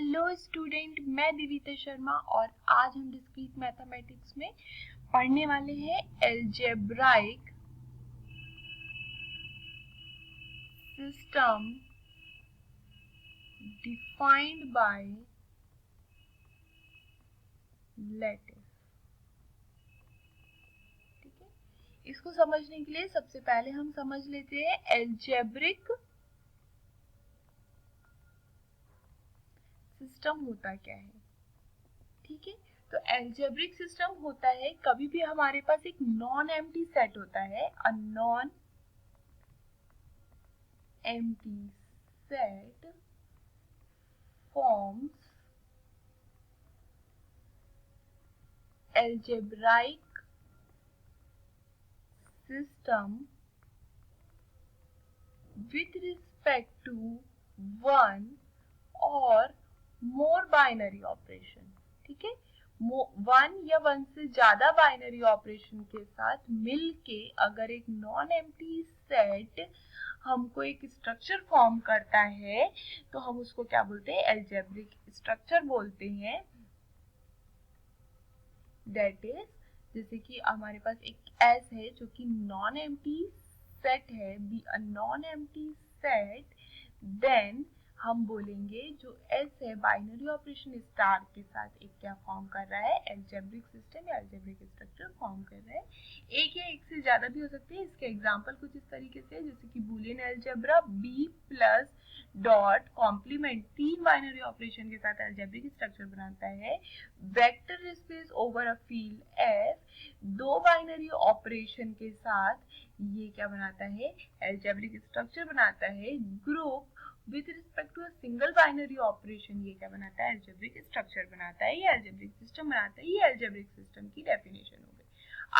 Hello student, मैं दिविता शर्मा और आज हम डिस्क्रीट मैथमेटिक्स में पढ़ने वाले हैं algebraic system defined by lattice. ठीक है, इसको समझने के लिए सबसे पहले हम समझ लेते हैं अलजेब्रिक सिस्टम होता क्या है। ठीक है, तो अलजेब्रिक सिस्टम होता है कभी भी हमारे पास एक नॉन एम्प्टी सेट होता है, अ non empty set forms algebraic system with respect to one or more binary operation। ठीक है, वन या वन से ज्यादा बाइनरी ऑपरेशन के साथ मिलके अगर एक नॉन एम्प्टी सेट हमको एक स्ट्रक्चर फॉर्म करता है तो हम उसको क्या बोलते हैं, अलजेब्रिक स्ट्रक्चर बोलते हैं। दैट इज, जैसे कि हमारे पास एक एस है जो कि नॉन एम्प्टी सेट है, be a non empty set, then हम बोलेंगे जो एस है बाइनरी ऑपरेशन स्टार के साथ एक क्या फॉर्म कर रहा है, अलजेब्रिक सिस्टम या अलजेब्रिक स्ट्रक्चर फॉर्म कर रहा है। एक या एक से ज्यादा भी हो सकते हैं। इसके एग्जांपल कुछ इस तरीके से, जैसे कि Boolean algebra, B plus dot complement, तीन बाइनरी ऑपरेशन के साथ अलजेब्रिक स्ट्रक्चर बनाता है। Vector space over a field F, दो बाइनरी ऑपरेशन के साथ ये क्या बनाता है, अलजेब्रिक स्ट्रक्चर बनाता है। Group with respect to a single binary operation ये क्या बनाता है, अलजेब्रिक स्ट्रक्चर बनाता है, ये अलजेब्रिक सिस्टम बनाता है। ये अलजेब्रिक सिस्टम की डेफिनेशन हो गई।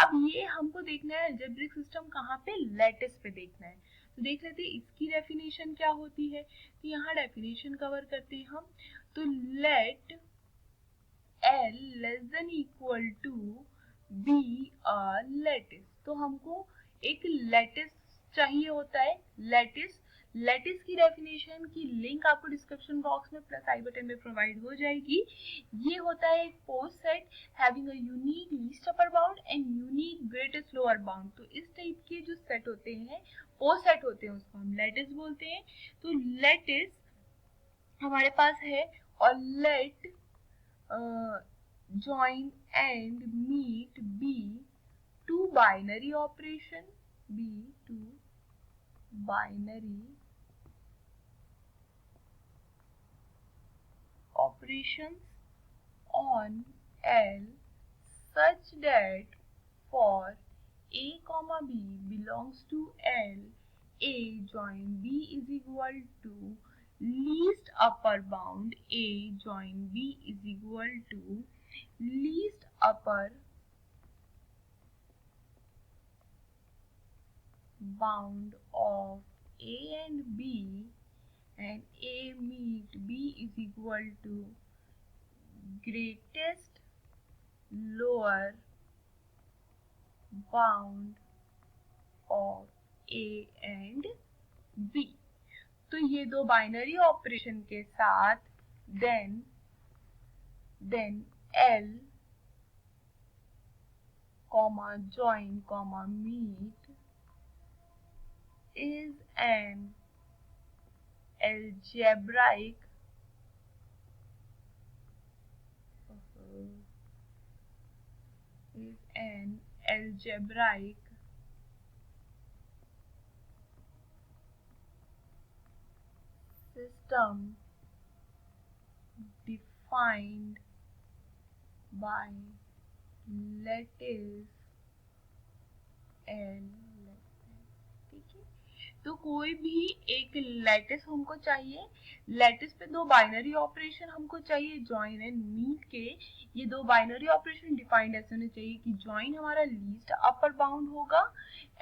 अब ये हमको देखना है अलजेब्रिक सिस्टम कहाँ पे, लैटिस पे देखना है। तो देख लेते हैं इसकी डेफिनेशन क्या होती है। तो यहाँ डेफिनेशन कवर करते हैं हम। तो let L less than equal to be a lattice, तो हमको एक लैटिस चाहिए होता है। लैटिस की डेफिनेशन की लिंक आपको डिस्क्रिप्शन बॉक्स में प्लस आई बटन में प्रोवाइड हो जाएगी। ये होता है एक post set having a unique least upper bound and unique greatest lower bound. तो इस टाइप के जो सेट होते हैं, पोस्ट सेट होते हैं, उसको हम लैटिस बोलते हैं। तो लैटिस हमारे पास है और late join and meet B two binary operation, B two binary operations on L such that for A comma B belongs to L, A join B is equal to least upper bound, A join B is equal to least upper bound of A and B, and A meet B is equal to greatest lower bound of A and B। तो ये दो binary operation के साथ then L comma join comma meet is an algebraic system defined by lattice L। ठीक है, तो कोई भी एक लैटिस हमको चाहिए, लैटिस पे दो बाइनरी ऑपरेशन हमको चाहिए, जॉइन एंड मीट के। ये दो बाइनरी ऑपरेशन डिफाइंड ऐसे होने चाहिए कि जॉइन हमारा लीस्ट अपर बाउंड होगा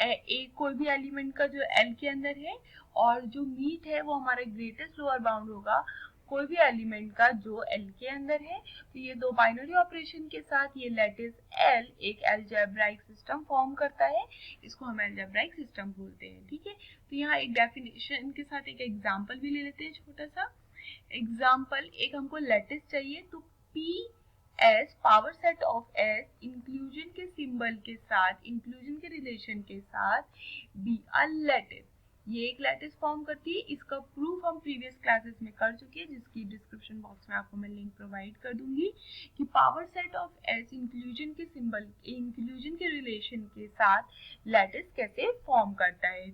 एक कोई भी एलिमेंट का जो एल के अंदर है, और जो मीट है वो हमारा ग्रेटेस्ट लोअर बाउंड होगा कोई भी एलिमेंट का जो एल के अंदर है। तो ये दो बाइनरी ऑपरेशन के साथ ये लैटिस एल एक अलजेब्राइक सिस्टम फॉर्म करता है, इसको हम अलजेब्राइक सिस्टम बोलते हैं। ठीक है, तो यहाँ एक डेफिनेशन के साथ एक एग्जांपल भी ले लेते हैं छोटा सा। एग्जाम्पल, एक हमको लैटिस चाहिए, तो P S power set of S inclusion के सिंबल के साथ, इंक्लूजन के रिलेशन के साथ बी अ लैटिस, ये एक लैटिस फॉर्म करती है। इसका प्रूफ हम प्रीवियस क्लासेस में कर चुके हैं, जिसकी डिस्क्रिप्शन बॉक्स में आपको मैं लिंक प्रोवाइड कर दूंगी कि power set of S inclusion के सिंबल, इंक्लूजन के रिलेशन के साथ लैटिस कैसे फॉर्म करता है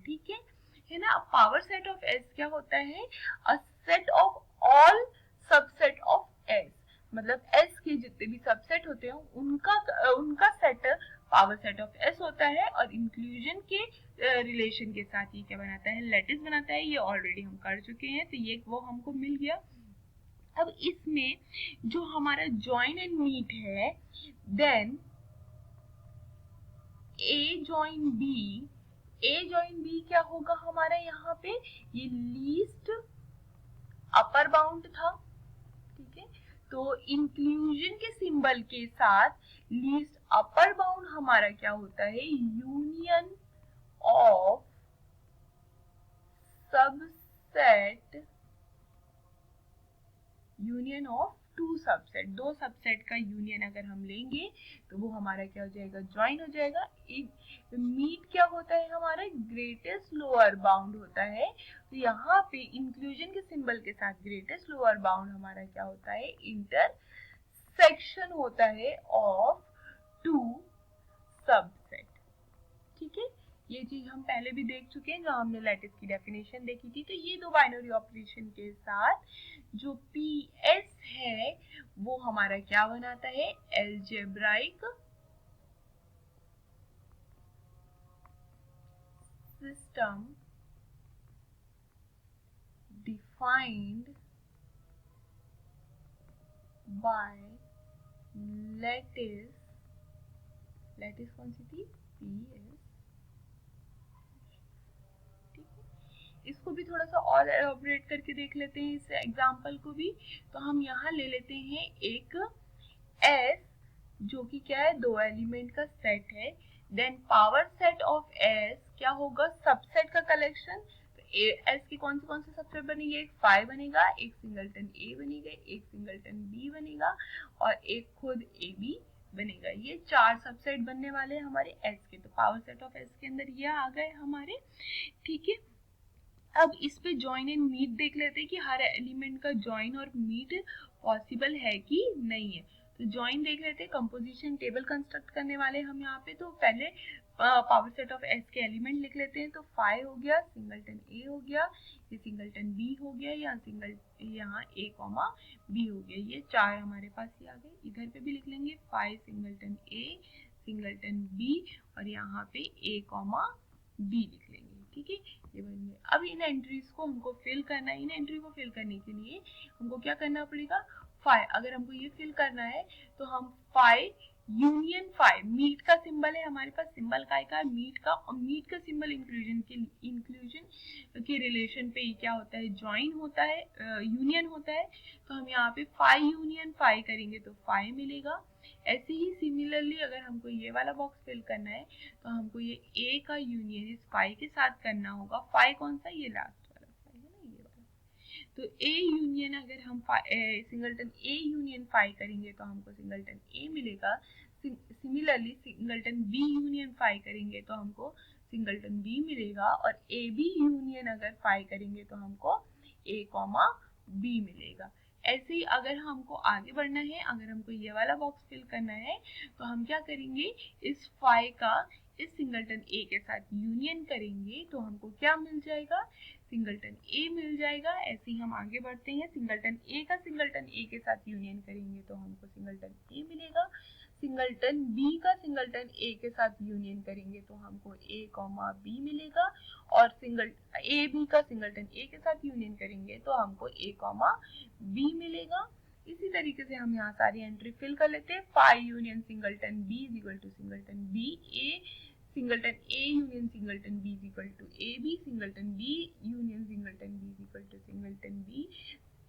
ना। अब पावर सेट ऑफ एस क्या होता है? A set of all subset of S, मतलब एस के जितने भी सबसेट होते हैं उनका set power set of S होता है, और इंक्लूजन के रिलेशन के साथ ये क्या बनाता है? लैटिस बनाता है। ये ऑलरेडी हम कर चुके हैं, तो ये वो हमको मिल गया। अब इसमें जो हमारा जॉइन एंड मीट है, देन ए जॉइन बी, ए जॉइन बी क्या होगा हमारा यहाँ पे? ये लीस्ट अपर बाउंड था, ठीक है। तो इंक्लूजन के सिंबल के साथ लीस्ट अपर बाउंड हमारा क्या होता है? Union of subset, union of to subset, दो सबसेट का यूनियन अगर हम लेंगे तो वो हमारा क्या हो जाएगा? ज्वाइन हो जाएगा। मीट क्या होता है हमारा? ग्रेटेस्ट लोअर बाउंड होता है। तो यहाँ पे इंक्लूजन के सिंबल के साथ ग्रेटेस्ट लोअर बाउंड हमारा क्या होता है? इंटरसेक्शन होता है ऑफ टू सबसेट, ठीक है। ये चीज हम पहले भी देख चुके हैं जहां हमने लैटिस की डेफिनेशन देखी थी। तो ये दो बाइनरी ऑपरेशन के साथ जो पी एस है वो हमारा क्या बनाता है? Algebraic system defined by lattice, lattice कौन सी थी? P S. इसको भी थोड़ा सा और एलॉबरेट करके देख लेते हैं, इस एग्जांपल को भी। तो हम यहाँ ले लेते हैं एक S जो कि क्या है? दो एलिमेंट का सेट है। Then power set of S क्या होगा? सबसेट का कलेक्शन। तो S की कौन से सबसेट बनेंगे? एक फाई बनेगा, एक सिंगलटन A बनेगा, एक सिंगलटन B बनेगा, और एक खुद AB बनेगा। ये चार सबसेट बनने वाले हैं हमारे S के। तो पावर सेट ऑफ S के अंदर ये आ गए हमारे, ठीक है। अब इस पे जॉइन एंड मीट देख लेते हैं कि हर एलिमेंट का जॉइन और मीट पॉसिबल है कि नहीं है। तो जॉइन देख लेते हैं, कंपोजिशन टेबल कंस्ट्रक्ट करने वाले हम यहाँ पे। तो पहले पावर सेट ऑफ एस के एलिमेंट लिख लेते हैं। तो फाइव हो गया, सिंगलटन ए हो गया, ये सिंगलटन बी हो गया, यहाँ ए कॉमा बी हो गया। ये चार हमारे पास ही आ गए। इधर पे भी लिख लेंगे, फाइव सिंगलटन ए, सिंगलटन बी, और यहाँ पे ए कॉमा बी लिख लेंगे, ठीक है। ये बन गए। अब इन एंट्रीज को हमको फिल करना है। इन एंट्री को फिल करने के लिए हमको क्या करना पड़ेगा? फाइव, अगर हमको ये फिल करना है तो हम फाइव यूनियन फाइव, मीट का सिंबल है हमारे पास, सिंबल काय का? मीट का। और मीट का सिंबल इंक्लूजन के रिलेशन पे क्या होता है? ज्वाइन होता है, यूनियन होता है। तो हम यहाँ पे फाइव यूनियन फाइव करेंगे तो फाइव मिलेगा। ऐसे ही सिमिलरली अगर हमको ये वाला बॉक्स फिल करना है तो हमको ये ए का यूनियन इस फाइव के साथ करना होगा। फाइव कौन सा? ये लास्ट वाला फाइव है ना, ये वाला। तो ए यूनियन अगर हम सिंगलटन ए यूनियन फाइव करेंगे तो हमको सिंगलटन ए मिलेगा। Similarly singleton B union five करेंगे तो हमको सिंगलटन बी मिलेगा। और ए बी यूनियन अगर फाइव करेंगे तो हमको ए कॉमा बी मिलेगा। ऐसे ही अगर हमको आगे बढ़ना है, अगर हमको ये वाला बॉक्स फिल करना है तो हम क्या करेंगे? इस फाइव का इस सिंगलटन ए के साथ यूनियन करेंगे तो हमको क्या मिल जाएगा? सिंगलटन ए मिल जाएगा। ऐसे ही हम आगे बढ़ते हैं, सिंगलटन ए का सिंगलटन ए के साथ यूनियन करेंगे तो हमको सिंगलटन ए मिलेगा। सिंगलटन बी का सिंगलटन ए के साथ यूनियन करेंगे तो हमको ए कॉमा बी मिलेगा। और सिंगल ए बी का सिंगलटन ए के साथ यूनियन करेंगे तो हमको ए कॉमा बी मिलेगा। इसी तरीके से हम यहाँ सारी एंट्री फिल कर लेते हैं। Five union singleton B is equal to singleton B A, singleton A union singleton B is equal to A B, singleton B union singleton B is equal to singleton B,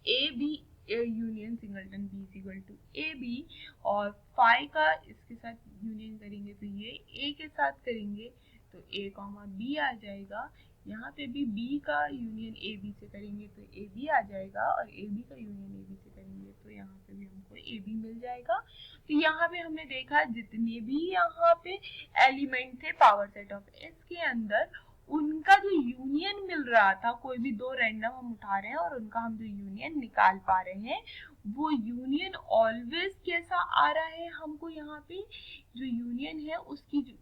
A B union singleton B is equal to A B. और five का इसके साथ union करेंगे तो ये ए के साथ करेंगे तो ए कॉमा बी आ जाएगा। यहाँ पे भी बी का यूनियन ए बी से करेंगे तो ए बी आ जाएगा, और ए बी का यूनियन ए बी से करेंगे तो यहाँ पे भी हमको ए बी मिल जाएगा। तो यहाँ पे हमने देखा जितने भी यहाँ पे एलिमेंट थे पावर सेट ऑफ एस के अंदर, उनका जो यूनियन मिल रहा था, कोई भी दो रैंडम हम उठा रहे हैं और उनका हम जो यूनियन निकाल पा रहे हैं, वो यूनियन ऑलवेज कैसा आ रहा है, हमको यहाँ पे जो यूनियन है उसकी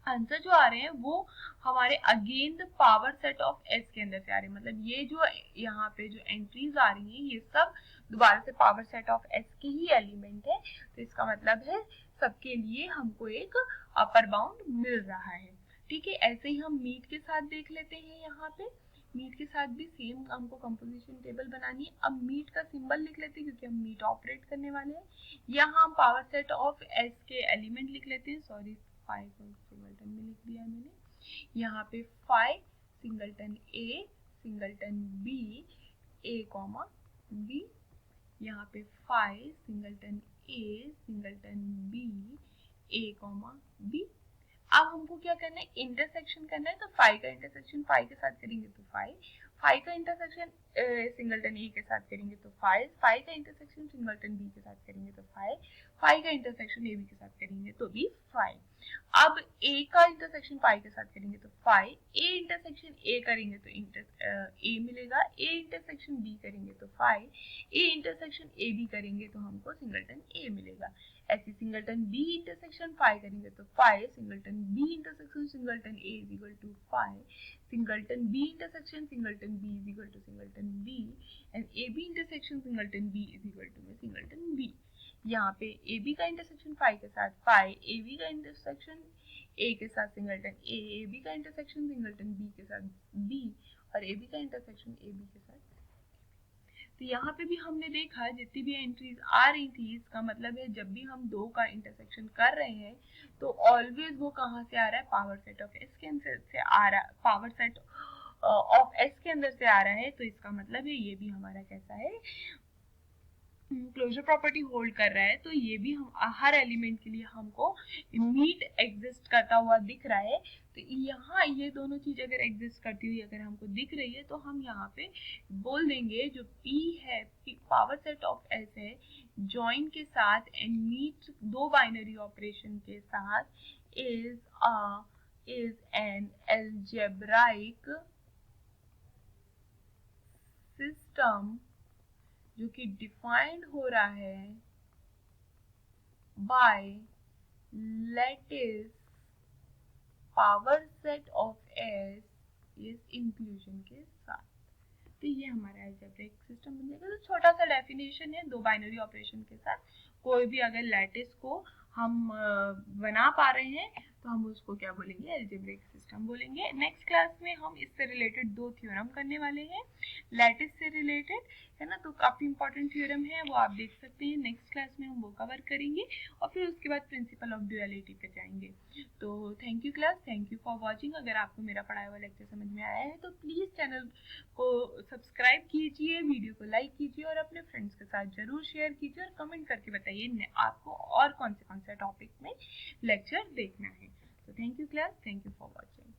आंसर जो आ रहे हैं वो हमारे again the power set of S के अंदर से आ रहे हैं। मतलब ये जो यहाँ पे जो एंट्रीज आ रही हैं ये सब दोबारा से पावर सेट ऑफ एस के ही एलिमेंट है। तो इसका मतलब है सबके लिए हमको एक अपर बाउंड मिल रहा है। ठीक है, ऐसे ही हम मीट के साथ देख लेते हैं। यहाँ पे मीट के साथ भी सेम हमको कंपोजिशन टेबल बनानी है। अब मीट का सिंबल लिख लेते हैं क्योंकि हम मीट ऑपरेट करने वाले हैं। यहाँ हम पावर सेट ऑफ एस के एलिमेंट लिख लेते हैं। सॉरी, 5 को सिंगलटन में लिख दिया मैंने। यहाँ पे 5 सिंगलटन ए सिंगलटन बी ए कॉमा बी। यहाँ पे 5 सिंगलटन ए सिंगलटन बी ए कॉमा बी। अब हमको क्या करना है, इंटरसेक्शन करना है। तो 5 का इंटरसेक्शन 5 के साथ करेंगे तो 5, 5 का इंटरसेक्शन सिंगलटन ए के साथ करेंगे तो 5, 5 का इंटरसेक्शन सिंगलटन बी के साथ करेंगे तो 5, 5 का इंटरसेक्शन ए बी के साथ करेंगे तो भी 5। अब ए का इंटरसेक्शन 5 के साथ करेंगे तो 5, ए इंटरसेक्शन ए करेंगे तो ए मिलेगा, ए इंटरसेक्शन बी करेंगे तो 5, ए इंटरसेक्शन ए बी करेंगे तो हमको सिंगलटन ए मिलेगा। ऐसे सिंगलटन बी इंटरसेक्शन 5 करेंगे तो 5, singleton B intersection singleton A is equal to 5, singleton B intersection singleton B is equal to singleton B, and A B intersection singleton B is equal to singleton B. यहाँ पे A B का intersection 5 के साथ 5, A B का intersection A के साथ singleton A B का intersection singleton B के साथ बी, और ए बी का इंटरसेक्शन ए बी के साथ। तो यहाँ पे भी हमने देखा जितनी भी एंट्रीज आ रही थी, इसका मतलब है जब भी हम दो का इंटरसेक्शन कर रहे हैं तो ऑलवेज वो कहाँ से आ रहा है, पावर सेट ऑफ एस के अंदर से आ रहा है, पावर सेट ऑफ एस के अंदर से आ रहा है। तो इसका मतलब है ये भी हमारा कैसा है, क्लोजर प्रॉपर्टी होल्ड कर रहा है। तो ये भी हम हर एलिमेंट के लिए हमको मीट एग्जिस्ट करता हुआ दिख रहा है। तो यहाँ ये दोनों चीज अगर एग्जिस्ट करती हुई अगर हमको दिख रही है तो हम यहाँ पे बोल देंगे जो P है, पावर सेट ऑफ एस है, जॉइन के साथ एंड मीट दो बाइनरी ऑपरेशन के साथ इज एन अलजेब्राइक सिस्टम जो कि डिफाइंड हो रहा है by lattice power set of S इस इंक्लूजन के साथ। तो ये हमारा अलजेब्रिक सिस्टम बन जाएगा। तो छोटा सा डेफिनेशन है, दो बाइनरी ऑपरेशन के साथ कोई भी अगर लैटिस को हम बना पा रहे हैं तो हम उसको क्या बोलेंगे, अलजेब्रिक सिस्टम बोलेंगे। नेक्स्ट क्लास में हम इससे रिलेटेड दो थ्योरम करने वाले हैं, लैटिस से रिलेटेड है ना। तो काफी इंपॉर्टेंट थ्योरम है, वो आप देख सकते हैं। नेक्स्ट क्लास में हम वो कवर करेंगे और फिर उसके बाद प्रिंसिपल ऑफ ड्यूअलिटी पे जाएंगे। तो thank you class, thank you for watching. अगर आपको मेरा पढ़ाया हुआ लेक्चर समझ में आया है तो प्लीज चैनल को सब्सक्राइब कीजिए, वीडियो को लाइक कीजिए और अपने फ्रेंड्स के साथ जरूर शेयर कीजिए, और कमेंट करके बताइए आपको और कौन से टॉपिक में लेक्चर देखना है। तो thank you class, thank you for watching.